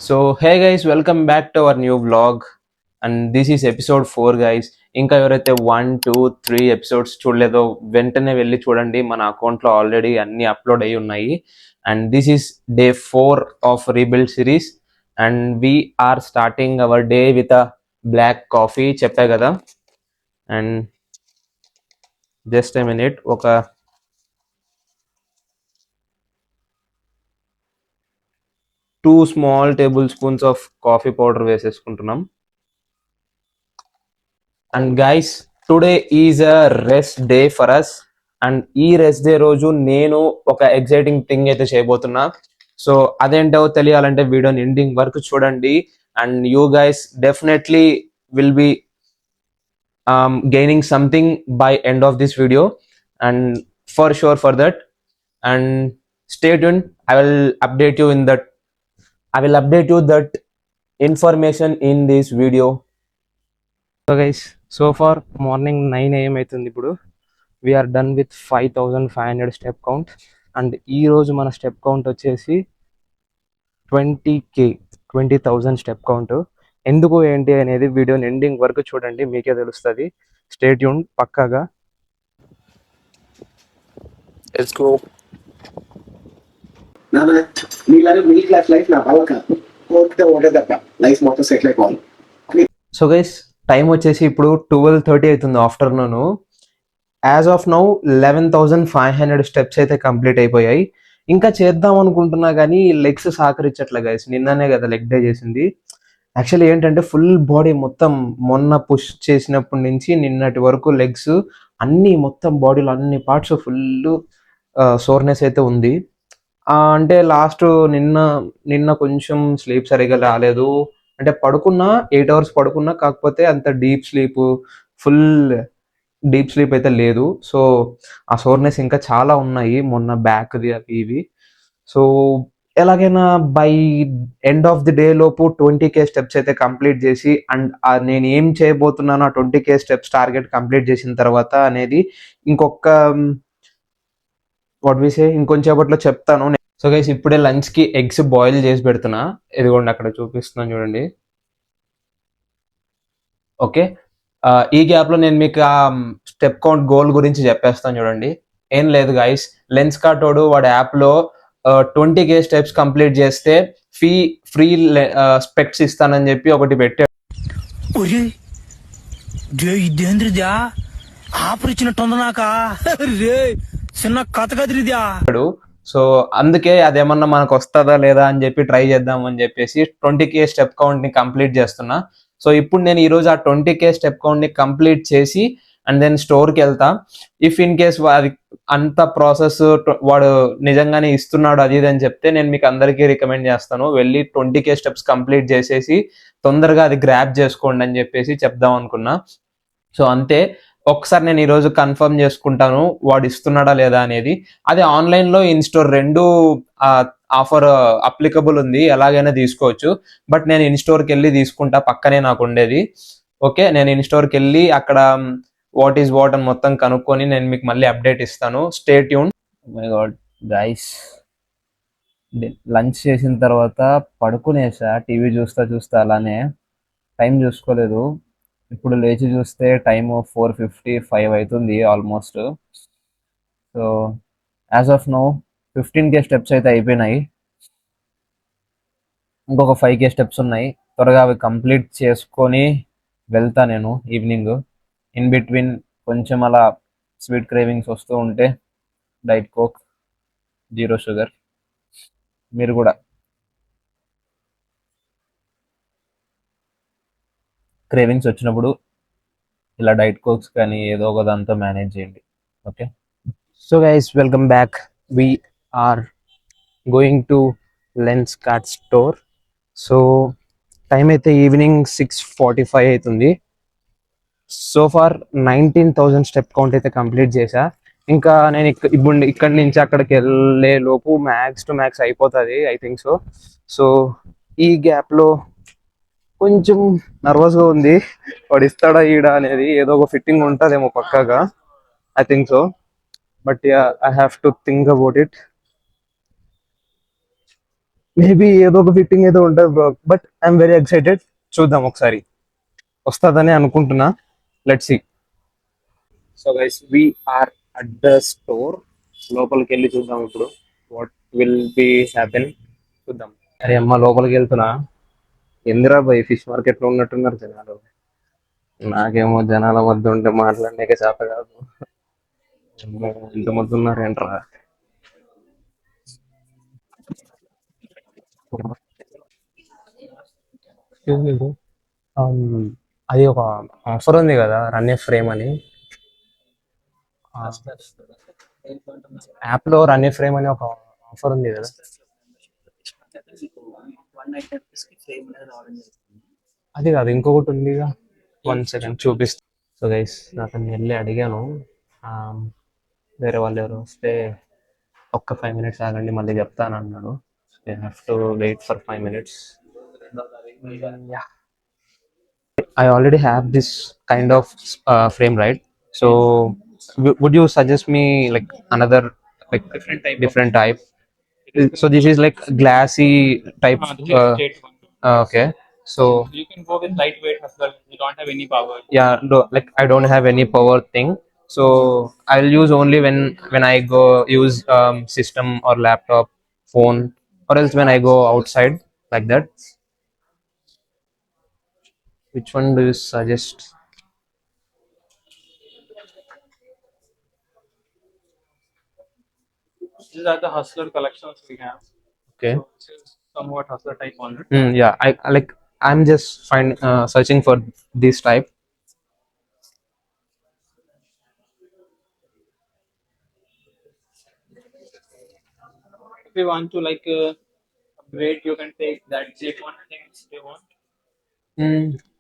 So hey guys, welcome back to our new vlog and this is episode 4 guys. ఇంకా ఎవరైతే 1, 2, 3 episodes చూడలేదో వెంటనే వెళ్ళి చూడండి. మన అకౌంట్లో ఆల్రెడీ అన్ని అప్లోడ్ అయి ఉన్నాయి. And this is day 4 of rebuild series and we are starting our day with a black coffee చెప్పా కదా. అండ్ జస్ట్ ఎ మినిట్, ఒక 2 small tablespoons of coffee powder వేసేసుకుంటున్నాం. And guys, today is a rest day for us. And ఈ rest day రోజు నేను ఒక exciting thing అయితే చేయబోతున్నా. So అదేంటో తెలియాలంటే వీడియోని ఎండింగ్ వరకు చూడండి. And you guys definitely will be gaining something by end of this video, and for sure for that. And stay tuned. I will update you that information in this video. So guys, so far morning 9 AM అవుతుంది. ఇప్పుడు we're done with 5500 step count. And ఈ రోజు మన step count వచ్చేసి 20,000 step count. ఎందుకు ఏంటి అనేది వీడియోని ఎండింగ్ వరకు చూడండి, మీకే తెలుస్తుంది. స్టే ట్యూన్ పక్కాగా. Let's go. middle class life na balaka కోరితే ఒకటే తప్ప లైఫ్ మొత్తం సెటిల్ అయిపోవాలి. సో గైస్, టైం వచ్చేసి ఇప్పుడు 12:30 అవుతుంది afternoon. As of now 11,500 steps అయితే కంప్లీట్ అయిపోయాయి. ఇంకా చేద్దాం అనుకుంటున్నా కానీ లెగ్స్ సహకరించట్లే గైస్. నిన్ననే కదా లెగ్ డే చేసింది. యాక్చువల్లీ ఏంటంటే ఫుల్ బాడీ మొత్తం మొన్న పుష్ చేసినప్పటి నుంచి నిన్నటి వరకు లెగ్స్ అన్ని మొత్తం బాడీలో అన్ని పార్ట్స్ ఫుల్ సోర్నెస్ అయితే ఉంది. అంటే లాస్ట్ నిన్న కొంచెం స్లీప్ సరిగా రాలేదు. అంటే పడుకున్నా 8 hours పడుకున్నా, కాకపోతే అంత ఫుల్ డీప్ స్లీప్ అయితే లేదు. సో ఆ సోర్నెస్ ఇంకా చాలా ఉన్నాయి మొన్న బ్యాక్ది అవి ఇవి. సో ఎలాగైనా by end of the day లోపు 20K స్టెప్స్ అయితే కంప్లీట్ చేసి, అండ్ నేను ఏం చేయబోతున్నాను ఆ 20K స్టెప్స్ టార్గెట్ కంప్లీట్ చేసిన తర్వాత అనేది ఇంకొంచెంసేపట్లో చెప్తాను. సో గైస్, ఇప్పుడే లంచ్కి ఎగ్స్ బాయిల్ చేసి పెడుతున్నా. ఇదిగోండి అక్కడ చూపిస్తున్నాను చూడండి. ఓకే, ఈ గ్యాప్లో నేను మీకు ఆ స్టెప్ కౌంట్ గోల్ గురించి చెప్పేస్తాను చూడండి. ఏం లేదు గైస్, లెన్స్ కార్టోడు వాడి యాప్లో 20K స్టెప్స్ కంప్లీట్ చేస్తే ఫ్రీ స్పెక్ట్స్ ఇస్తానని చెప్పి ఒకటి పెట్టాడు. సో అందుకే అదేమన్నా మనకు వస్తుందా లేదా అని చెప్పి ట్రై చేద్దాం అని చెప్పేసి 20K స్టెప్ కౌంట్ ని కంప్లీట్ చేస్తున్నా. సో ఇప్పుడు నేను ఈరోజు ఆ 20K స్టెప్ కౌంట్ ని కంప్లీట్ చేసి అండ్ దెన్ స్టోర్కి వెళ్తా. ఇఫ్ ఇన్ కేస్ అది అంత ప్రాసెస్ వాడు నిజంగానే ఇస్తున్నాడు అది ఇది అని చెప్తే నేను మీకు అందరికీ రికమెండ్ చేస్తాను, వెళ్ళి 20K స్టెప్స్ కంప్లీట్ చేసేసి తొందరగా అది గ్రాప్ చేసుకోండి అని చెప్పేసి చెప్దాం అనుకున్నా. సో అంతే, ఒకసారి నేను ఈరోజు కన్ఫర్మ్ చేసుకుంటాను వాడు ఇస్తున్నాడా లేదా అనేది. అది ఆన్లైన్లో ఇన్స్టోర్ రెండు ఆఫర్ అప్లికబుల్ ఉంది, ఎలాగైనా తీసుకోవచ్చు. బట్ నేను ఇన్స్టోర్కి వెళ్ళి తీసుకుంటా, పక్కనే నాకు ఉండేది. ఓకే, నేను ఇన్స్టోర్కి వెళ్ళి అక్కడ వాట్ ఈస్ వాట్ అని మొత్తం కనుక్కొని నేను మీకు మళ్ళీ అప్డేట్ ఇస్తాను. Stay tune. My God guys, lunch చేసిన తర్వాత పడుకునేసా, టీవీ చూస్తా అలానే టైం చూసుకోలేదు. ఇప్పుడు లేచి చూస్తే టైము 4:55 అవుతుంది almost. So as of now 15K steps అయితే అయిపోయినాయి. ఇంకొక 5K స్టెప్స్ ఉన్నాయి. త్వరగా అవి కంప్లీట్ చేసుకొని వెళ్తా నేను ఈవినింగ్. ఇన్ బిట్వీన్ కొంచెం అలా స్వీట్ క్రేవింగ్స్ వస్తూ ఉంటే డైట్ కోక్ 0 షుగర్. మీరు కూడా క్రేవింగ్స్ వచ్చినప్పుడు ఇలా డైట్ కోక్స్ కానీ ఏదో ఒక దాంతో మేనేజ్ చేయండి. Okay, so guys, welcome back. we are going to Lenskart store. So time అయితే ఈవినింగ్ 6:45 అవుతుంది. సో ఫార్ 19,000 స్టెప్ కౌంట్ అయితే కంప్లీట్ చేశా. ఇంకా నేను ఇప్పుడు ఇక్కడి నుంచి అక్కడికి వెళ్ళే లోపు మ్యాక్స్ టు మ్యాక్స్ అయిపోతుంది, ఐ థింక్ సో. సో ఈ గ్యాప్లో కొంచెం నర్వస్గా ఉంది, వాడు ఇస్తాడా ఈడా అనేది. ఏదో ఒక ఫిట్టింగ్ ఉంటుందేమో పక్కాగా, I think so. But I have to think about it. Maybe ఏదో ఒక ఫిట్టింగ్ అయితే ఉంటుంది bro, but I'm very excited. చూద్దాం ఒకసారి, వస్తుందని అనుకుంటున్నా. Let's see. So guys we are at the store. లోపలికి వెళ్ళి చూద్దాం ఇప్పుడు వాట్ విల్ బి హ్యాపెన్. చూద్దాం. అరే అమ్మ, లోపలికి వెళ్తున్నా. ఎందురా భయ్, ఫిష్ మార్కెట్ లో ఉన్నట్టున్నారు జనాలు. నాకేమో జనాల మధ్య ఉంటే మాట్లాడలేక చేత కాదు. అమ్మో, ఇంత మంది ఉన్నారు ఏంట్రా. Excuse me, bro. అది ఒక ఆఫర్ ఉంది కదా, రన్ ఏ ఫ్రేమ్ అని. యాప్ లో రన్ ఏ ఫ్రేమ్ అని ఒక ఆఫర్ ఉంది కదా. అది కాదు, ఇంకొకటి ఉందిగా. 1 సెకండ్ చూపిస్తా. సో గైస్, అతన్ని వెళ్ళి అడిగాను. ఆ, వేరే వాళ్ళు ఎవరు వస్తే ఒక్క 5 minutes ఆగండి, మళ్ళీ చెప్తాను అన్నాడు. I have to wait for 5 minutes. Yeah. I already have this kind of frame, right? So, would you suggest me like another, like different type? So this is like glassy type. This is straight one. Okay. So You can go with lightweight as well. You don't have any power. yeah, no, like I don't have any power thing. So I'll use only when I go use system or laptop, phone, or else when I go outside, like that. Which one do you suggest? These are the Hustler collections we have. Okay. So this is somewhat Hustler type only. Yeah, I like. I'm just searching for this type. If you want to like upgrade, you can take that J1 things they want.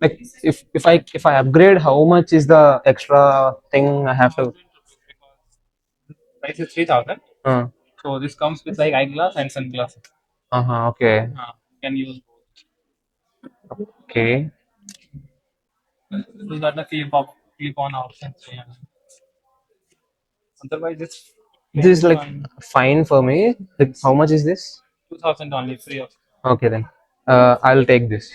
Like if I upgrade, how much is the extra thing I have to? 1,000 rupees because price is 3,000. Uh, So this comes with like eyeglass and sunglasses. okay. You can use both. Okay. These are the clip-on options. Yeah. Otherwise, it's This is like fine for me. Like, how much is this? 2,000 only free of. Okay then. I'll take this.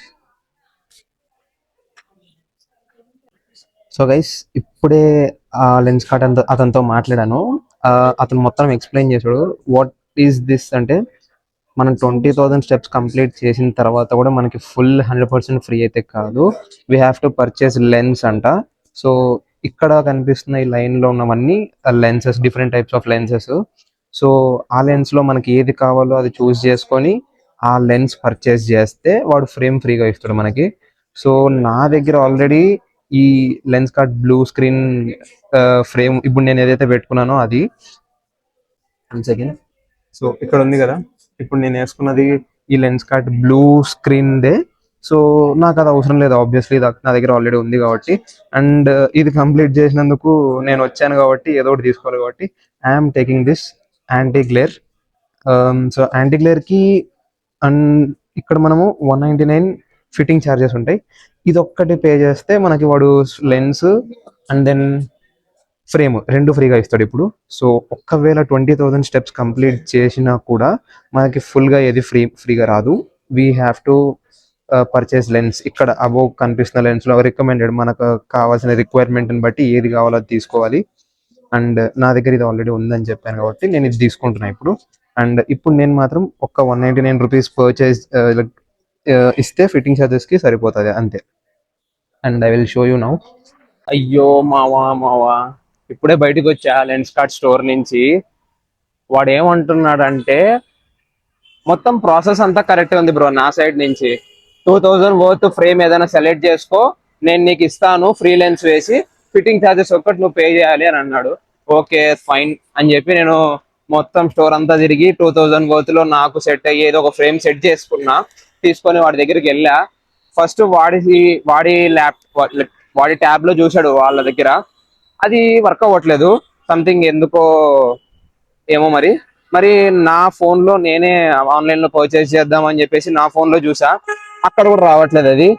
So guys, ఇప్పుడే ఆ lens cart అతనితో మాట్లాడాను. అతను మొత్తం explain చేశాడు. What is this అంటే, మనం 20,000 steps complete చేసిన తర్వాత కూడా మనకి ఫుల్ 100% ఫ్రీ అయితే కాదు, we have to purchase lens అంట. సో ఇక్కడ కనిపిస్తున్న ఈ లైన్లో ఉన్నవన్నీ lenses, different types of lenses. So ఆ లెన్స్లో మనకి ఏది కావాలో అది చూస్ చేసుకొని ఆ లెన్స్ పర్చేస్ చేస్తే వాడు ఫ్రేమ్ ఫ్రీగా ఇస్తాడు మనకి. సో నా దగ్గర ఆల్రెడీ ఈ lens cart blue screen frame ఇప్పుడు నేను ఏదైతే పెట్టుకున్నానో అది. 1 సెకండ్. సో ఇక్కడ ఉంది కదా, ఇప్పుడు నేను వేసుకున్నది ఈ lens cart blue screen they. So నాకు అది అవసరం లేదు, ఆబ్వియస్లీ నా దగ్గర ఆల్రెడీ ఉంది కాబట్టి. అండ్ ఇది కంప్లీట్ చేసినందుకు నేను వచ్చాను కాబట్టి ఏదో ఒకటి తీసుకోవాలి కాబట్టి I'm taking this anti glare. So anti glare కి అండ్ ఇక్కడ మనము 199 ఫిట్టింగ్ ఛార్జెస్ ఉంటాయి. ఇది ఒక్కటి పే చేస్తే మనకి వాడు లెన్స్ అండ్ దెన్ ఫ్రేమ్ రెండు ఫ్రీగా ఇస్తాడు ఇప్పుడు. సో ఒక్కవేళ 20,000 స్టెప్స్ కంప్లీట్ చేసినా కూడా మనకి ఫుల్గా ఏది ఫ్రీగా రాదు. We have to purchase lens. ఇక్కడ అబోవ్ కనిపిస్తున్న లెన్స్లో రికమెండెడ్, మనకు కావాల్సిన రిక్వైర్మెంట్ని బట్టి ఏది కావాలో అది తీసుకోవాలి. అండ్ నా దగ్గర ఇది ఆల్రెడీ ఉందని చెప్పాను కాబట్టి నేను ఇది తీసుకుంటున్నాను ఇప్పుడు. అండ్ ఇప్పుడు నేను మాత్రం ఒక్క 199 రూపీస్ పర్చేస్ ఇస్తే ఫిట్టింగ్ ఛార్జెస్కి సరిపోతుంది అంతే. And I will show you now. అయ్యో మావా, ఇప్పుడే బయటకు వచ్చా లెన్స్ కార్ట్ స్టోర్ నుంచి. వాడు ఏమంటున్నాడంటే, మొత్తం ప్రాసెస్ అంతా కరెక్ట్ ఉంది బ్రో నా సైడ్ నుంచి. 2,000 వర్త్ ఫ్రేమ్ ఏదైనా సెలెక్ట్ చేసుకో, నేను నీకు ఇస్తాను ఫ్రీ లెన్స్ వేసి, ఫిట్టింగ్ ఛార్జెస్ ఒక్కటి నువ్వు పే చేయాలి అని అన్నాడు. ఓకే ఫైన్ అని చెప్పి నేను మొత్తం స్టోర్ అంతా తిరిగి 2,000 వర్త్ లో నాకు సెట్ అయ్యేది ఒక ఫ్రేమ్ సెట్ చేసుకున్నా. తీసుకొని వాడి దగ్గరికి వెళ్ళా. ఫస్ట్ వాడి ట్యాబ్ లో చూసాడు వాళ్ళ దగ్గర, అది వర్క్ అవ్వట్లేదు. సంథింగ్ ఎందుకో ఏమో మరి నా ఫోన్ లో నేనే ఆన్లైన్ లో పర్చేస్ చేద్దాం అని చెప్పేసి నా ఫోన్ లో చూసా, అక్కడ కూడా రావట్లేదు అది.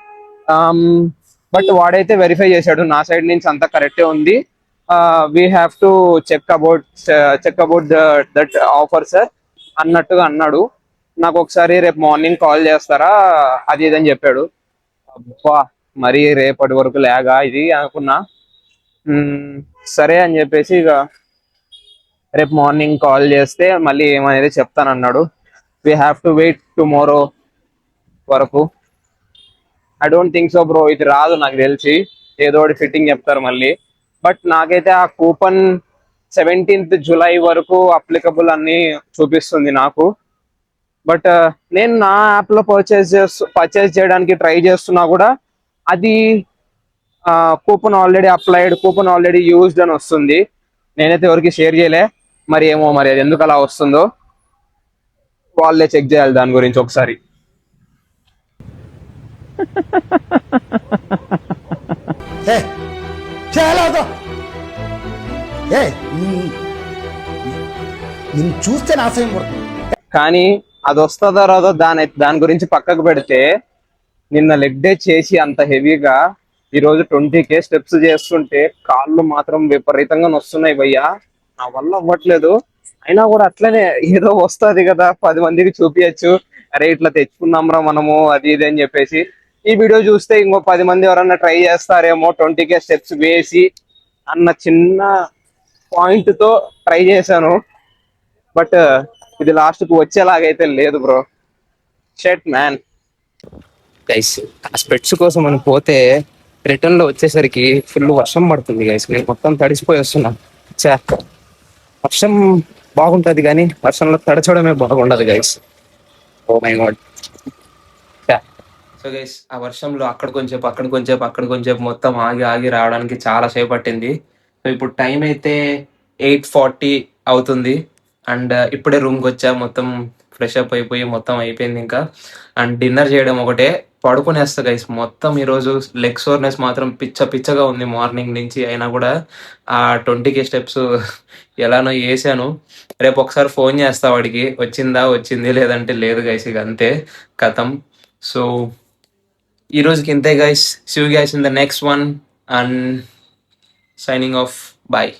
బట్ వాడైతే వెరిఫై చేశాడు, నా సైడ్ నుంచి అంతా కరెక్టే ఉంది. We have to check about that offer sir అన్నట్టుగా అన్నాడు. నాకు ఒకసారి రేపు మార్నింగ్ కాల్ చేస్తారా అది ఇది అని చెప్పాడు. అబ్బా, మరి రేపటి వరకు లేగా ఇది అనుకున్నా. ఉమ్, సరే అని చెప్పేసి ఇక రేపు మార్నింగ్ కాల్ చేస్తే మళ్ళీ ఏమనేది చెప్తానన్నాడు. We have to wait tomorrow వరకు. I don't think so bro, ఇది రాదు నాకు తెలిసి. ఏదో ఒకటి ఫిట్టింగ్ చెప్తారు మళ్ళీ. బట్ నాకైతే ఆ కూపన్ 17th జూలై వరకు అప్లికబుల్ అని చూపిస్తుంది నాకు. బట్ నేను నా యాప్ లో పర్చేస్ చేయడానికి ట్రై చేస్తున్నా కూడా అది coupon already applied, coupon already used అని వస్తుంది. నేనైతే ఎవరికి షేర్ చేయలే, మరి ఏమో మరి అది ఎందుకు అలా వస్తుందో వాళ్ళే చెక్ చేయాలి దాని గురించి ఒకసారి. ఏ చేయలేదు ఏ నిన్ను చూస్తే నా అసహ్యం పడుతుంది. కానీ అది వస్తుందో రాదో దాని గురించి పక్కకు పెడితే, నిన్న లెగ్ డే చేసి అంత హెవీగా ఈరోజు 20K స్టెప్స్ చేస్తుంటే కాళ్ళు మాత్రం విపరీతంగా నొస్తున్నాయి భయ్యా. నా వల్ల అవ్వట్లేదు. అయినా కూడా అట్లనే ఏదో వస్తుంది కదా, 10 మందికి చూపించచ్చు, అరే ఇట్లా తెచ్చుకున్నాంరా మనము అది ఇది అని చెప్పేసి. ఈ వీడియో చూస్తే ఇంకో 10 మంది ఎవరన్నా ట్రై చేస్తారేమో 20K స్టెప్స్ వేసి అన్న చిన్న పాయింట్ తో ట్రై చేశాను. బట్ ఇది లాస్ట్ కు వచ్చేలాగైతే లేదు బ్రో. షెట్ మ్యాన్. గైస్, ఆ స్పెట్స్ కోసం అని పోతే రిటర్న్ లో వచ్చేసరికి ఫుల్ వర్షం పడుతుంది గైస్. నేను మొత్తం తడిసిపోయి వస్తున్నా. వర్షం బాగుంటది కానీ వర్షంలో తడచడమే బాగుండదు guys. Oh my god. So guys, ఆ వర్షంలో అక్కడ కొంచెం మొత్తం ఆగి ఆగి రావడానికి చాలా సేపు పట్టింది. సో ఇప్పుడు టైం అయితే 8:40 అవుతుంది. అండ్ ఇప్పుడే రూమ్కి వచ్చా, మొత్తం ఫ్రెష్ అప్ అయిపోయి మొత్తం అయిపోయింది ఇంకా. అండ్ డిన్నర్ చేయడం ఒకటే, పడుకునేస్తా గైస్. మొత్తం ఈరోజు లెగ్ సోర్నెస్ మాత్రం పిచ్చగా ఉంది మార్నింగ్ నుంచి. అయినా కూడా ఆ 20K స్టెప్స్ ఎలానో వేసాను. రేపు ఒకసారి ఫోన్ చేస్తా వాడికి, వచ్చింది లేదంటే లేదు గైస్. ఇక అంతే, కథం. సో ఈ రోజుకి ఇంతే guys. See you guys in the next one and signing off. Bye.